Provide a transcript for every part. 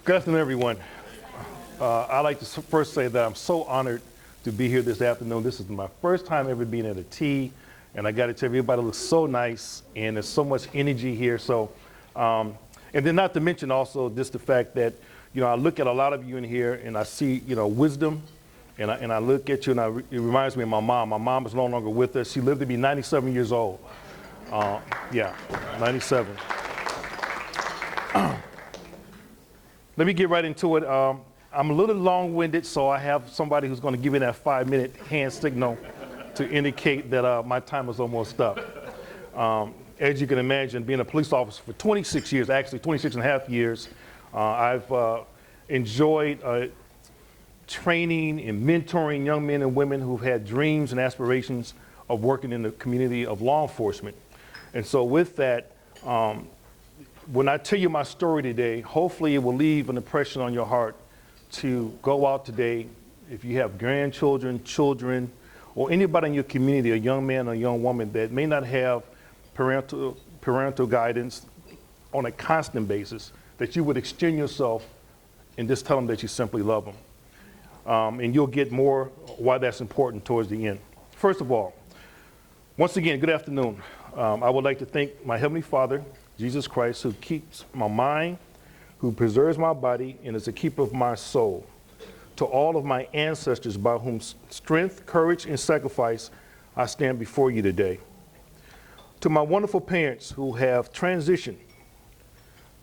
Good afternoon, everyone. I'd like to first say that I'm so honored to be here this afternoon. This is my first time ever being at a tea, and I got to tell you, everybody looks so nice, and there's so much energy here. And then not to mention also just the fact that, I look at a lot of you in here, and I see, wisdom, and I look at you, and it reminds me of my mom. My mom is no longer with us. She lived to be 97 years old. 97. Let me get right into it. I'm a little long-winded, so I have somebody who's going to give me that 5-minute hand signal to indicate that my time is almost up. As you can imagine, being a police officer for 26 years, actually 26 and a half years, I've enjoyed training and mentoring young men and women who've had dreams and aspirations of working in the community of law enforcement. And so with that, when I tell you my story today, hopefully it will leave an impression on your heart to go out today, if you have grandchildren, children, or anybody in your community, a young man or a young woman that may not have parental guidance on a constant basis, that you would extend yourself and just tell them that you simply love them. And you'll get more why that's important towards the end. First of all, once again, good afternoon. I would like to thank my Heavenly Father, Jesus Christ, who keeps my mind, who preserves my body, and is the keeper of my soul. To all of my ancestors by whom strength, courage, and sacrifice I stand before you today. To my wonderful parents who have transitioned,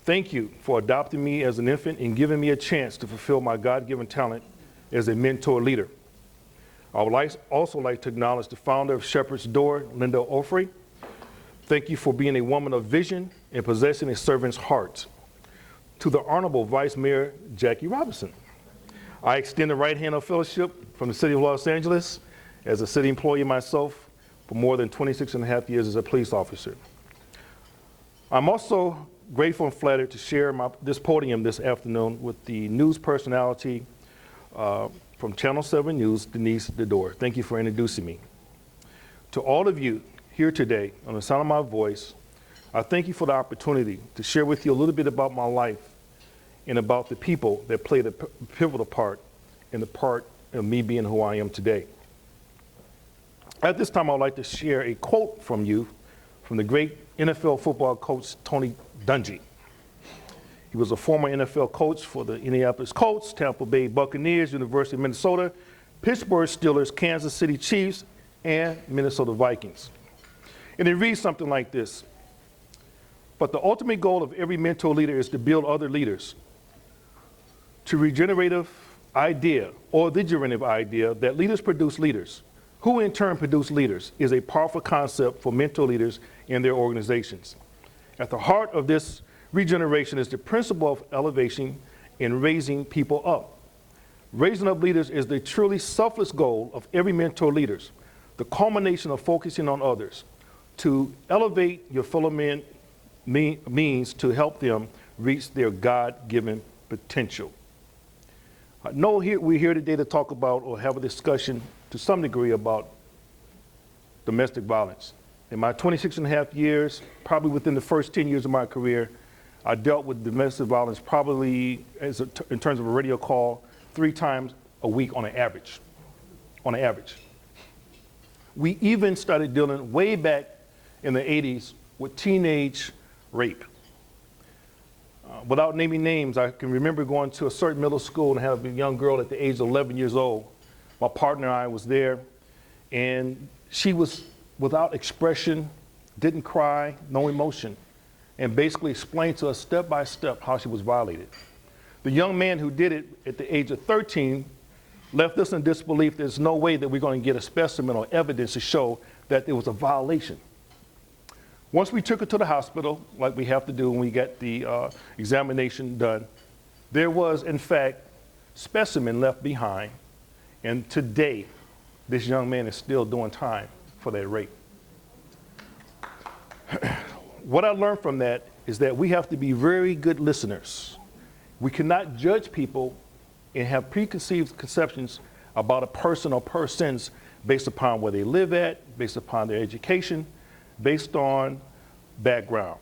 thank you for adopting me as an infant and giving me a chance to fulfill my God-given talent as a mentor leader. I would also like to acknowledge the founder of Shepherd's Door, Linda Ofrey. Thank you for being a woman of vision and possessing a servant's heart. To the Honorable Vice Mayor Jackie Robinson, I extend the right hand of fellowship from the City of Los Angeles as a city employee myself for more than 26 and a half years as a police officer. I'm also grateful and flattered to share this podium this afternoon with the news personality from Channel 7 News, Denise Dedore. Thank you for introducing me. To all of you here today, on the sound of my voice, I thank you for the opportunity to share with you a little bit about my life and about the people that played a pivotal part in the part of me being who I am today. At this time, I would like to share a quote from you from the great NFL football coach, Tony Dungy. He was a former NFL coach for the Indianapolis Colts, Tampa Bay Buccaneers, University of Minnesota, Pittsburgh Steelers, Kansas City Chiefs, and Minnesota Vikings. And it reads something like this: but the ultimate goal of every mentor leader is to build other leaders. To regenerative idea, or the generative idea that leaders produce leaders, who in turn produce leaders, is a powerful concept for mentor leaders in their organizations. At the heart of this regeneration is the principle of elevation and raising people up. Raising up leaders is the truly selfless goal of every mentor leader, the culmination of focusing on others. To elevate your fellow men means to help them reach their God-given potential. I know we're here today to talk about or have a discussion to some degree about domestic violence. In my 26 and a half years, probably within the first 10 years of my career, I dealt with domestic violence probably in terms of a radio call 3 times a week on an average. We even started dealing way back in the 80s with teenage rape. Without naming names, I can remember going to a certain middle school and having a young girl at the age of 11 years old. My partner and I was there, and she was without expression, didn't cry, no emotion, and basically explained to us step by step how she was violated. The young man who did it at the age of 13 left us in disbelief. There's no way that we're going to get a specimen or evidence to show that there was a violation. Once we took her to the hospital, like we have to do when we get the examination done, there was, in fact, specimen left behind. And today, this young man is still doing time for that rape. What I learned from that is that we have to be very good listeners. We cannot judge people and have preconceived conceptions about a person or persons based upon where they live at, based upon their education, based on background.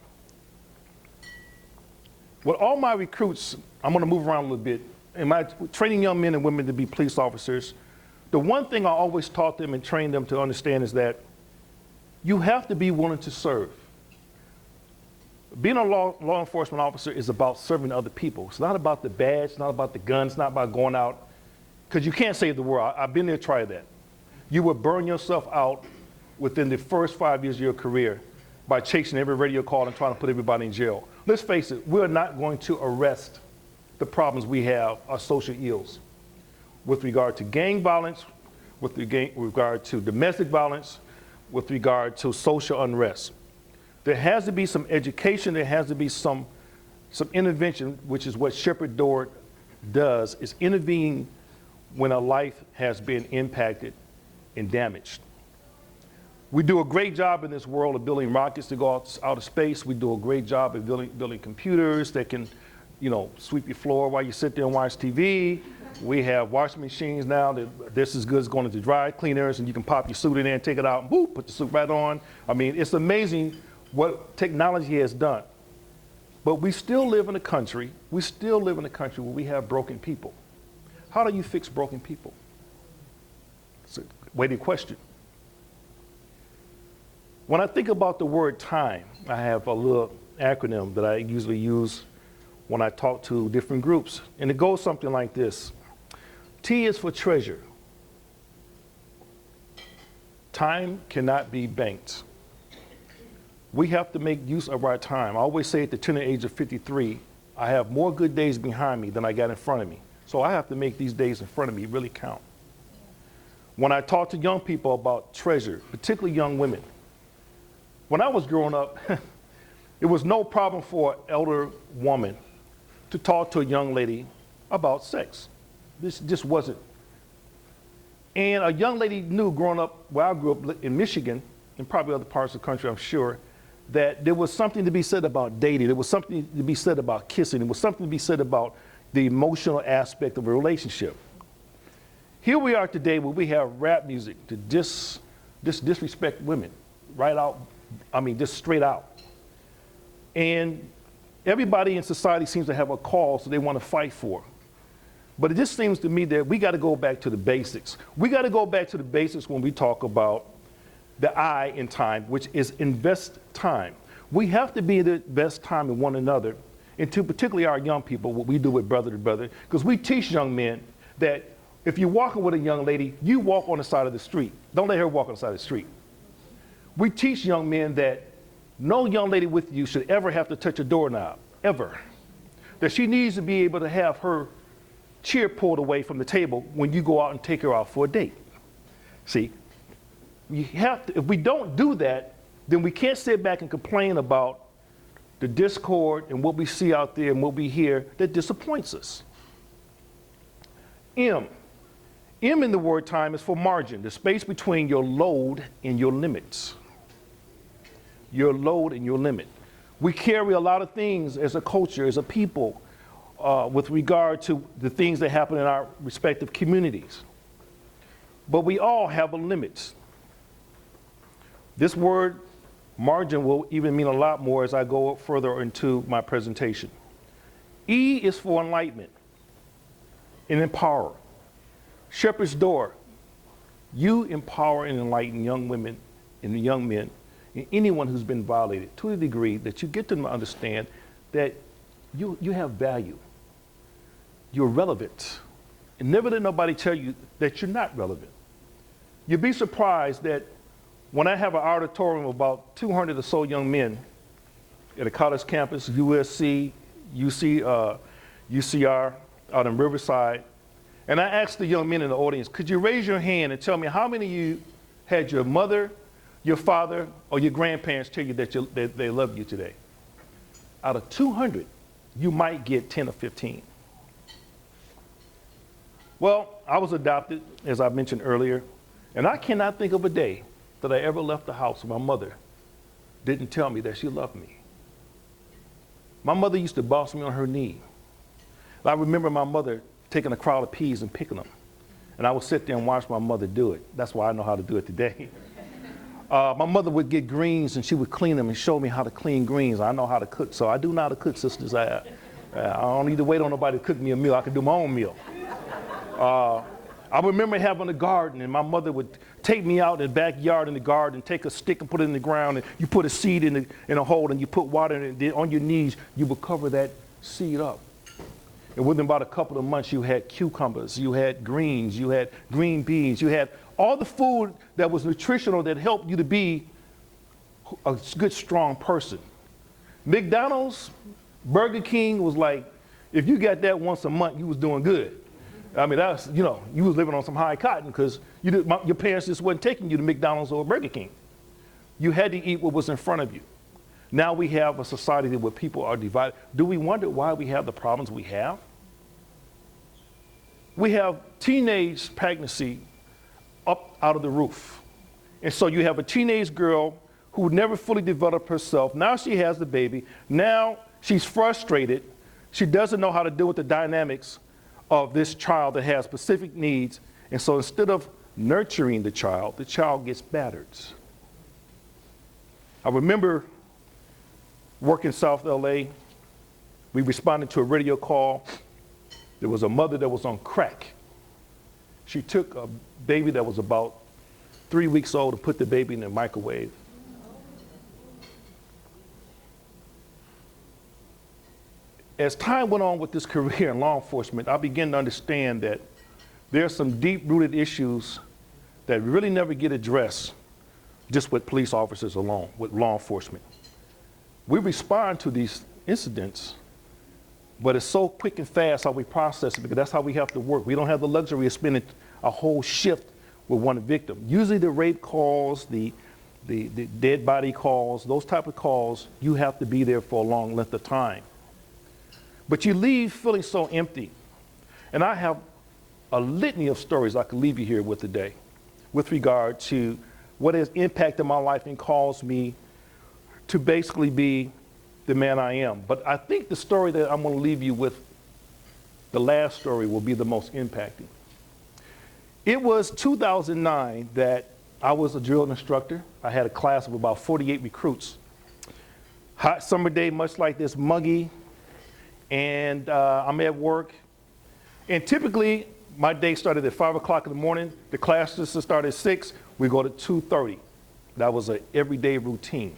With all my recruits, I'm going to move around a little bit. In my training young men and women to be police officers, the one thing I always taught them and trained them to understand is that you have to be willing to serve. Being a law enforcement officer is about serving other people. It's not about the badge, it's not about the guns, it's not about going out, because you can't save the world. I've been there, tried that. You will burn yourself out within the first 5 years of your career by chasing every radio call and trying to put everybody in jail. Let's face it, we're not going to arrest the problems we have, our social ills. With regard to gang violence, with regard to domestic violence, with regard to social unrest. There has to be some education, there has to be some intervention, which is what Shepherd Door does, is intervene when a life has been impacted and damaged. We do a great job in this world of building rockets to go out of space. We do a great job of building computers that can, sweep your floor while you sit there and watch TV. We have washing machines now that this is good as going into dry cleaners, and you can pop your suit in there and take it out and boop, put the suit right on. I mean, it's amazing what technology has done. But we still live in a country, where we have broken people. How do you fix broken people? It's a weighted question. When I think about the word time, I have a little acronym that I usually use when I talk to different groups, and it goes something like this. T is for treasure. Time cannot be banked. We have to make use of our time. I always say at the tender age of 53, I have more good days behind me than I got in front of me. So I have to make these days in front of me really count. When I talk to young people about treasure, particularly young women, when I was growing up, it was no problem for an elder woman to talk to a young lady about sex. This just wasn't. And a young lady knew growing up, where I grew up in Michigan, and probably other parts of the country, I'm sure, that there was something to be said about dating. There was something to be said about kissing. There was something to be said about the emotional aspect of a relationship. Here we are today where we have rap music to disrespect women, right out, just straight out. And everybody in society seems to have a cause that they want to fight for. But it just seems to me that we got to go back to the basics. We got to go back to the basics when we talk about the I in time, which is invest time. We have to be the best time in one another, and to particularly our young people, what we do with brother to brother, because we teach young men that if you're walking with a young lady, you walk on the side of the street. Don't let her walk on the side of the street. We teach young men that no young lady with you should ever have to touch a doorknob, ever. That she needs to be able to have her chair pulled away from the table when you go out and take her out for a date. See, if we don't do that, then we can't sit back and complain about the discord and what we see out there and what we hear that disappoints us. M in the word time is for margin, the space between your load and your limits. Your load and your limit. We carry a lot of things as a culture, as a people, with regard to the things that happen in our respective communities. But we all have a limit. This word, margin, will even mean a lot more as I go further into my presentation. E is for enlightenment and empower. Shepherd's Door, you empower and enlighten young women and young men and anyone who's been violated to the degree that you get them to understand that you have value. You're relevant. And never let nobody tell you that you're not relevant. You'd be surprised that when I have an auditorium of about 200 or so young men at a college campus, USC, UCR, out in Riverside, and I asked the young men in the audience, could you raise your hand and tell me how many of you had your mother, your father, or your grandparents tell you that they love you today? Out of 200, you might get 10 or 15. Well, I was adopted, as I mentioned earlier, and I cannot think of a day that I ever left the house and my mother didn't tell me that she loved me. My mother used to boss me on her knee. I remember my mother taking a crowd of peas and picking them, and I would sit there and watch my mother do it. That's why I know how to do it today. My mother would get greens and she would clean them and show me how to clean greens. I know how to cook, so I do know how to cook, sisters. I don't need to wait on nobody to cook me a meal. I can do my own meal. I remember having a garden, and my mother would take me out in the backyard in the garden, take a stick and put it in the ground, and you put a seed in a hole, and you put water in it, and then on your knees, you would cover that seed up. And within about a couple of months, you had cucumbers, you had greens, you had green beans, you had all the food that was nutritional that helped you to be a good, strong person. McDonald's, Burger King was like, if you got that once a month, you was doing good. I mean, that's, you know, you was living on some high cotton because your parents just wasn't taking you to McDonald's or Burger King. You had to eat what was in front of you. Now we have a society where people are divided. Do we wonder why we have the problems we have? We have teenage pregnancy up out of the roof. And so you have a teenage girl who never fully developed herself. Now she has the baby. Now she's frustrated. She doesn't know how to deal with the dynamics of this child that has specific needs. And so instead of nurturing the child gets battered. I remember working in South LA. We responded to a radio call. There was a mother that was on crack. She took a baby that was about 3 weeks old and put the baby in the microwave. As time went on with this career in law enforcement, I began to understand that there are some deep-rooted issues that really never get addressed just with police officers alone, with law enforcement. We respond to these incidents, but it's so quick and fast how we process it because that's how we have to work. We don't have the luxury of spending a whole shift with one victim. Usually the rape calls, the dead body calls, those type of calls, you have to be there for a long length of time. But you leave feeling so empty. And I have a litany of stories I could leave you here with today with regard to what has impacted my life and caused me to basically be the man I am. But I think the story that I'm going to leave you with, the last story, will be the most impacting. It was 2009 that I was a drill instructor. I had a class of about 48 recruits. Hot summer day, much like this, muggy. And I'm at work, and typically my day started at 5 o'clock in the morning. The classes started at 6. We go to 2:30. That was an everyday routine.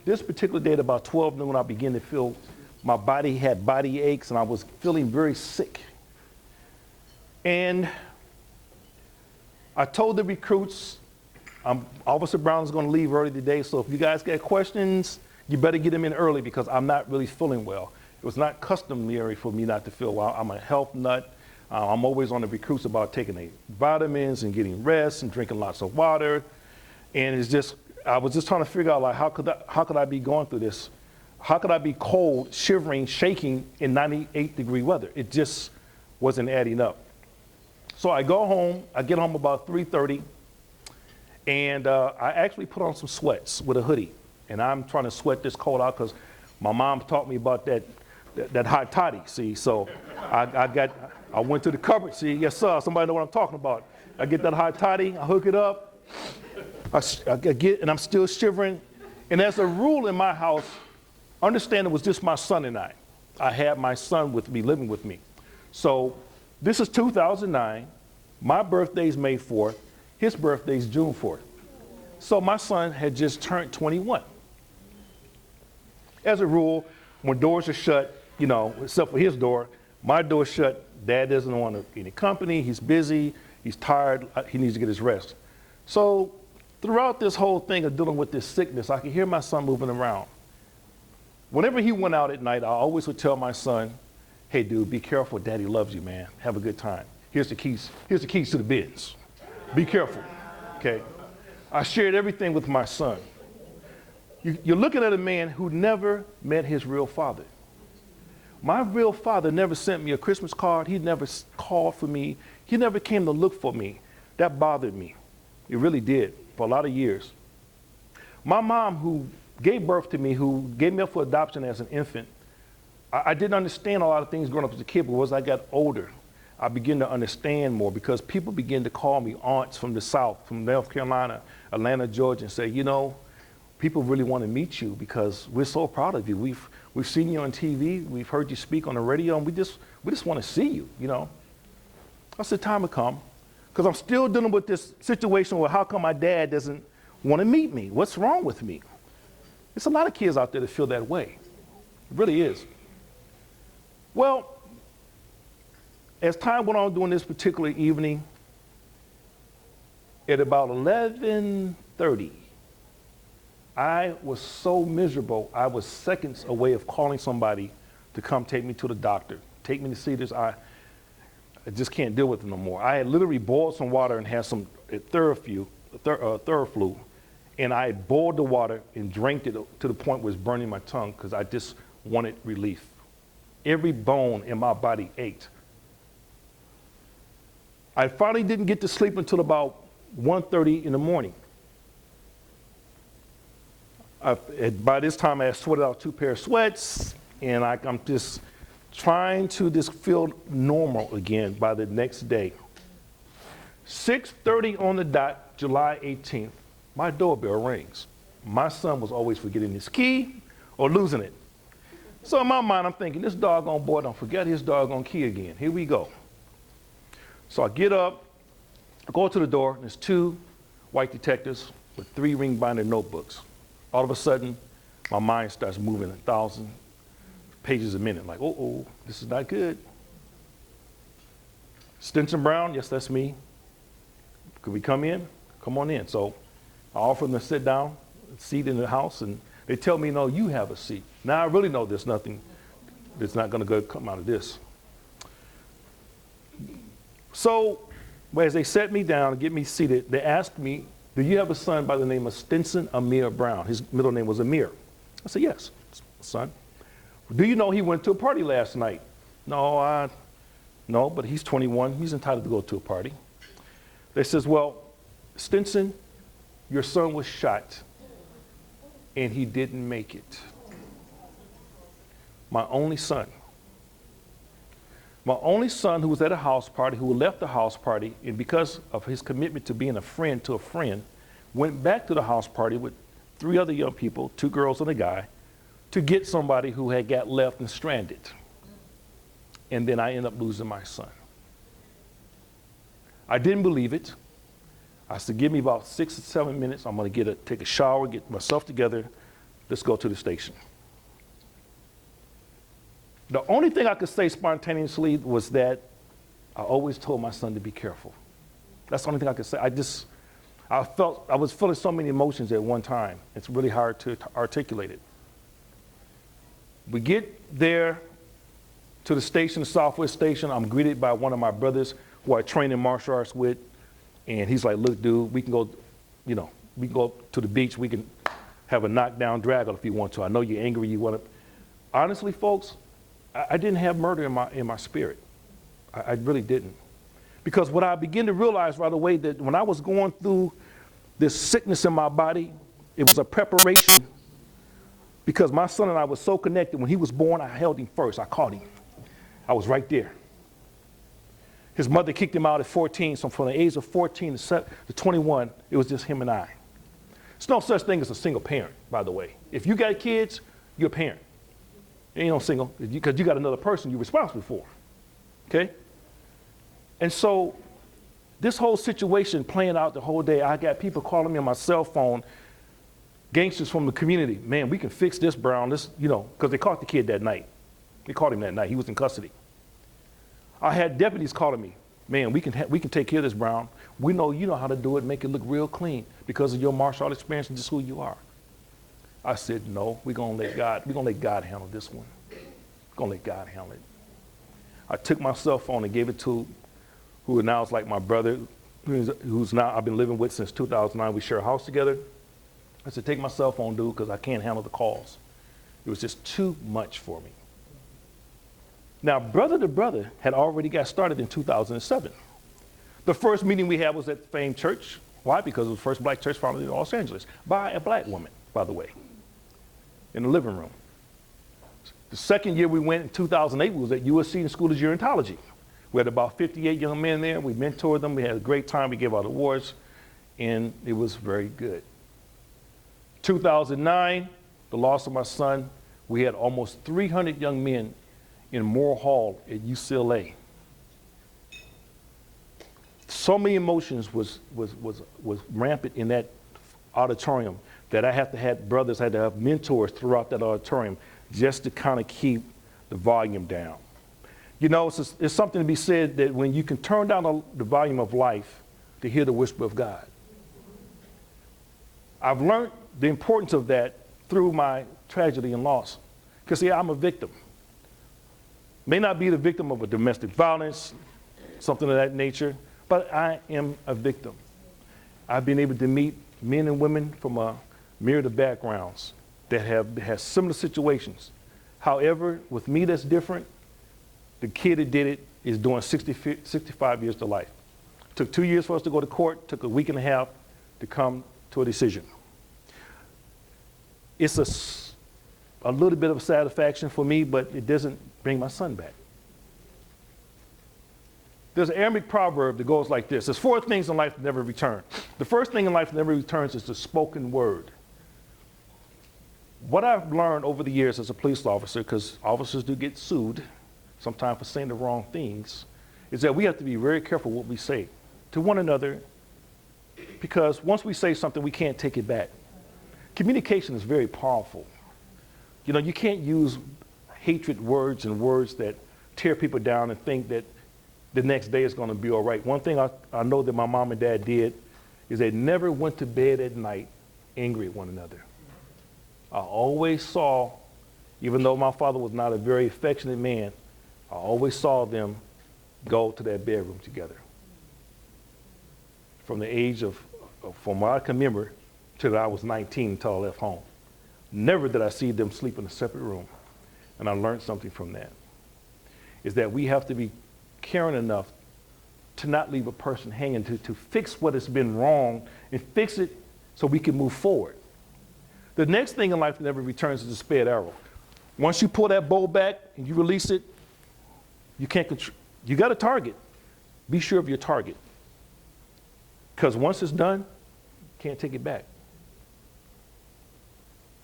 This particular day at about 12 noon, I began to feel my body had body aches, and I was feeling very sick. And I told the recruits, Officer Brown is going to leave early today, so if you guys got questions, you better get them in early because I'm not really feeling well. It was not customary for me not to feel well. I'm a health nut. I'm always on the recruits about taking their vitamins and getting rest and drinking lots of water. And it's just, I was just trying to figure out, like, how could I be going through this? How could I be cold, shivering, shaking in 98-degree weather? It just wasn't adding up. So I go home. I get home about 3:30, and I actually put on some sweats with a hoodie. And I'm trying to sweat this cold out because my mom taught me about that hot toddy, see? So I went to the cupboard, see? Yes, sir, somebody know what I'm talking about. I get that hot toddy, I hook it up, and I'm still shivering. And as a rule in my house, understand it was just my son and I. I had my son with me, living with me. So this is 2009. My birthday's May 4th. His birthday's June 4th. So my son had just turned 21. As a rule, when doors are shut, you know, except for his door, my door's shut. Dad doesn't want any company. He's busy. He's tired. He needs to get his rest. So throughout this whole thing of dealing with this sickness, I could hear my son moving around. Whenever he went out at night, I always would tell my son, hey, dude, be careful. Daddy loves you, man. Have a good time. Here's the keys. Here's the keys to the Benz. Be careful, okay? I shared everything with my son. You're looking at a man who never met his real father. My real father never sent me a Christmas card. He never called for me. He never came to look for me. That bothered me. It really did for a lot of years. My mom, who gave birth to me, who gave me up for adoption as an infant, I didn't understand a lot of things growing up as a kid, but as I got older, I began to understand more because people began to call me aunts from the South, from North Carolina, Atlanta, Georgia, and say, you know, people really want to meet you because we're so proud of you. We've seen you on TV, we've heard you speak on the radio, and we just want to see you, you know. I said, time will come, because I'm still dealing with this situation where how come my dad doesn't want to meet me? What's wrong with me? There's a lot of kids out there that feel that way. It really is. Well, as time went on during this particular evening, at about 11:30, I was so miserable, I was seconds away of calling somebody to come take me to the doctor, take me to see this. I just can't deal with it no more. I had literally boiled some water and had some Theraflu, and I had boiled the water and drank it to the point where it was burning my tongue because I just wanted relief. Every bone in my body ached. I finally didn't get to sleep until about 1:30 in the morning. By this time, I had sweated out 2 pairs of sweats, and I'm just trying to just feel normal again by the next day. 6:30 on the dot, July 18th, my doorbell rings. My son was always forgetting his key or losing it. So in my mind, I'm thinking, this doggone boy don't forget his doggone key again. Here we go. So I get up, I go to the door, and there's 2 white detectives with 3 ring-binder notebooks. All of a sudden, my mind starts moving 1,000 pages a minute, like, oh, this is not good. Stinson Brown, yes, that's me. Could we come in? Come on in. So I offer them to sit down, a seat in the house, and they tell me, no, you have a seat. Now I really know there's nothing that's not going to come out of this. So as they set me down and get me seated, they asked me, do you have a son by the name of Stinson Amir Brown? His middle name was Amir. I said, yes, son. Do you know he went to a party last night? No, but he's 21. He's entitled to go to a party. They says, well, Stinson, your son was shot and he didn't make it. My only son. My only son who was at a house party, who left the house party, and because of his commitment to being a friend to a friend, went back to the house party with 3 other young people, 2 girls and a guy, to get somebody who had got left and stranded. And then I ended up losing my son. I didn't believe it. I said, give me about 6 or 7 minutes. I'm going to take a shower, get myself together. Let's go to the station. The only thing I could say spontaneously was that I always told my son to be careful. That's the only thing I could say. I was feeling so many emotions at one time. It's really hard to articulate it. We get there to the station, the Southwest station. I'm greeted by one of my brothers who I train in martial arts with. And he's like, look, dude, we can go to the beach. We can have a knockdown drag if you want to. I know you're angry. You want to. Honestly, folks, I didn't have murder in my spirit. I really didn't. Because what I began to realize right away that when I was going through this sickness in my body, it was a preparation. Because my son and I were so connected. When he was born, I held him first. I caught him. I was right there. His mother kicked him out at 14, so from the age of 14 to 21, it was just him and I. There's no such thing as a single parent, by the way. If you got kids, you're a parent. You ain't no single, because you got another person you're responsible for, okay? And so this whole situation playing out the whole day, I got people calling me on my cell phone, gangsters from the community. Man, we can fix this, Brown, because they caught the kid that night. They caught him that night. He was in custody. I had deputies calling me. Man, we can take care of this, Brown. We know you know how to do it, make it look real clean because of your martial art experience and just who you are. I said, no, we're gonna let God handle this one. We're gonna let God handle it. I took my cell phone and gave it to who now is like my brother, who's now I've been living with since 2009. We share a house together. I said, take my cell phone, dude, because I can't handle the calls. It was just too much for me. Now, Brother to Brother had already got started in 2007. The first meeting we had was at the famed church. Why? Because it was the first black church founded in Los Angeles by a black woman, by the way, in the living room. The second year we went in 2008, we was at USC in School of Gerontology. We had about 58 young men there. We mentored them. We had a great time. We gave out awards, and it was very good. 2009, the loss of my son, we had almost 300 young men in Moore Hall at UCLA. So many emotions was rampant in that auditorium that I had to have brothers, I had to have mentors throughout that auditorium just to kind of keep the volume down. You know, it's something to be said that when you can turn down the volume of life to hear the whisper of God. I've learned the importance of that through my tragedy and loss. Because, see, I'm a victim. May not be the victim of a domestic violence, something of that nature, but I am a victim. I've been able to meet men and women from a myriad of backgrounds that have had similar situations. However, with me that's different, the kid that did it is doing 65 years to life. Took 2 years for us to go to court, took a week and a half to come to a decision. It's a little bit of a satisfaction for me, but it doesn't bring my son back. There's an Arabic proverb that goes like this. There's 4 things in life that never return. The first thing in life that never returns is the spoken word. What I've learned over the years as a police officer, because officers do get sued sometimes for saying the wrong things, is that we have to be very careful what we say to one another, because once we say something, we can't take it back. Communication is very powerful. You know, you can't use hatred words and words that tear people down and think that the next day is going to be all right. One thing I know that my mom and dad did is they never went to bed at night angry at one another. I always saw, even though my father was not a very affectionate man, I always saw them go to their bedroom together. From the age from what I can remember till I was 19 until I left home. Never did I see them sleep in a separate room. And I learned something from that. Is that we have to be caring enough to not leave a person hanging, to fix what has been wrong and fix it so we can move forward. The next thing in life that never returns is a sped arrow. Once you pull that bow back and you release it, you can't control. You got a target. Be sure of your target. Because once it's done, you can't take it back.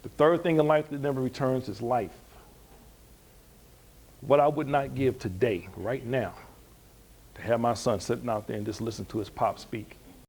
The third thing in life that never returns is life. What I would not give today, right now, to have my son sitting out there and just listen to his pop speak.